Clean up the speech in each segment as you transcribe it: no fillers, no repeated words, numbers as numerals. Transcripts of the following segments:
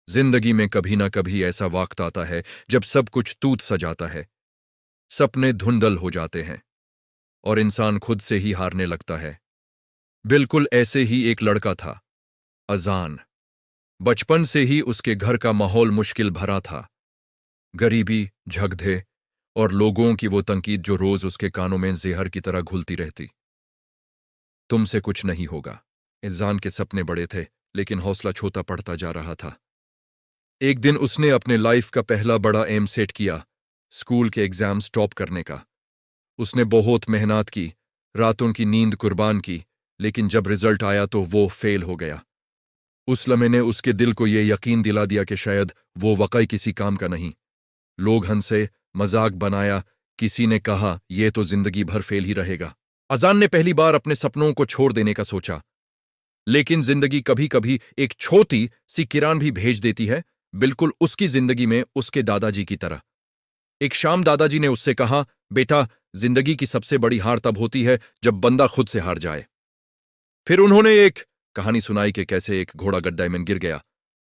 जिंदगी में कभी ना कभी ऐसा वक्त आता है जब सब कुछ तूत सा जाता है, सपने धुंधल हो जाते हैं और इंसान खुद से ही हारने लगता है। बिल्कुल ऐसे ही एक लड़का था, अजान। बचपन से ही उसके घर का माहौल मुश्किल भरा था। गरीबी, झगड़े और लोगों की वो तंकीद जो रोज उसके कानों में जहर की तरह घुलती रहती। तुमसे कुछ नहीं होगा। अजान के सपने बड़े थे, लेकिन हौसला छोटा पड़ता जा रहा था। एक दिन उसने अपने लाइफ का पहला बड़ा एम सेट किया, स्कूल के एग्जाम्स टॉप करने का। उसने बहुत मेहनत की, रातों की नींद कुर्बान की, लेकिन जब रिजल्ट आया तो वो फेल हो गया। उस लम्हे ने उसके दिल को यह यकीन दिला दिया कि शायद वो वाकई किसी काम का नहीं। लोग हंसे, मजाक बनाया, किसी ने कहा यह तो जिंदगी भर फेल ही रहेगा। अजान ने पहली बार अपने सपनों को छोड़ देने का सोचा, लेकिन जिंदगी कभी कभी एक छोटी सी किरण भी भेज देती है, बिल्कुल उसकी जिंदगी में उसके दादाजी की तरह। एक शाम दादाजी ने उससे कहा, बेटा, जिंदगी की सबसे बड़ी हार तब होती है जब बंदा खुद से हार जाए। फिर उन्होंने एक कहानी सुनाई कि कैसे एक घोड़ा गड्ढे में गिर गया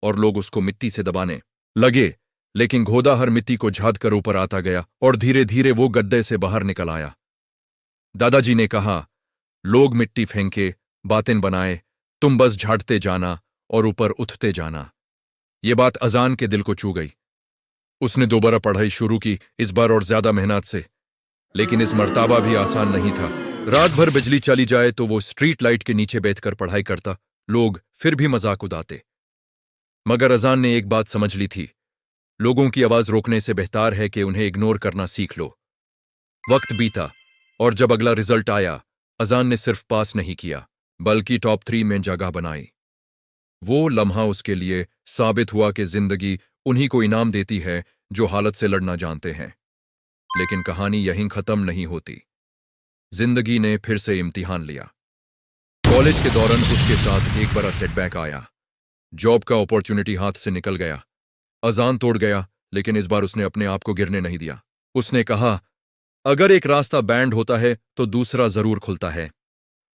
और लोग उसको मिट्टी से दबाने लगे, लेकिन घोड़ा हर मिट्टी को झाड़ कर ऊपर आता गया और धीरे धीरे वो गड्ढे से बाहर निकल आया। दादाजी ने कहा, लोग मिट्टी फेंके, बातें बनाए, तुम बस झाड़ते जाना और ऊपर उठते जाना। ये बात अजान के दिल को छू गई। उसने दोबारा पढ़ाई शुरू की, इस बार और ज्यादा मेहनत से। लेकिन इस मर्तबा भी आसान नहीं था। रात भर बिजली चली जाए तो वो स्ट्रीट लाइट के नीचे बैठकर पढ़ाई करता, लोग फिर भी मजाक उड़ाते। मगर अजान ने एक बात समझ ली थी, लोगों की आवाज रोकने से बेहतर है कि उन्हें इग्नोर करना सीख लो। वक्त बीता और जब अगला रिजल्ट आया, अजान ने सिर्फ पास नहीं किया, बल्कि टॉप 3 में जगह बनाई। वो लम्हा उसके लिए साबित हुआ कि जिंदगी उन्हीं को इनाम देती है जो हालत से लड़ना जानते हैं। लेकिन कहानी यहीं खत्म नहीं होती। जिंदगी ने फिर से इम्तिहान लिया। कॉलेज के दौरान उसके साथ एक बड़ा सेटबैक आया। जॉब का अपॉर्चुनिटी हाथ से निकल गया। अजान तोड़ गया, लेकिन इस बार उसने अपने आप को गिरने नहीं दिया। उसने कहा, अगर एक रास्ता बैंड होता है तो दूसरा जरूर खुलता है।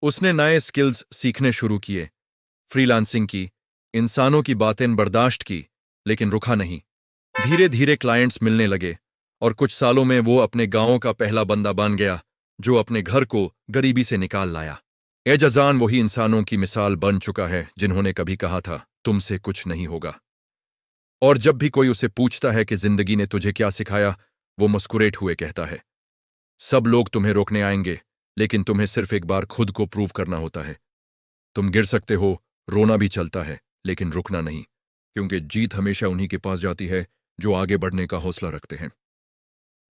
उसने नए स्किल्स सीखने शुरू किए, फ्रीलांसिंग की, इंसानों की बातें बर्दाश्त की, लेकिन रुका नहीं। धीरे धीरे क्लाइंट्स मिलने लगे और कुछ सालों में वो अपने गांव का पहला बंदा बन गया जो अपने घर को गरीबी से निकाल लाया। एजाजान वही इंसानों की मिसाल बन चुका है जिन्होंने कभी कहा था, तुमसे कुछ नहीं होगा। और जब भी कोई उसे पूछता है कि जिंदगी ने तुझे क्या सिखाया, वो मुस्कुराते हुए कहता है, सब लोग तुम्हें रोकने आएंगे, लेकिन तुम्हें सिर्फ एक बार खुद को प्रूव करना होता है। तुम गिर सकते हो, रोना भी चलता है, लेकिन रुकना नहीं, क्योंकि जीत हमेशा उन्हीं के पास जाती है जो आगे बढ़ने का हौसला रखते हैं।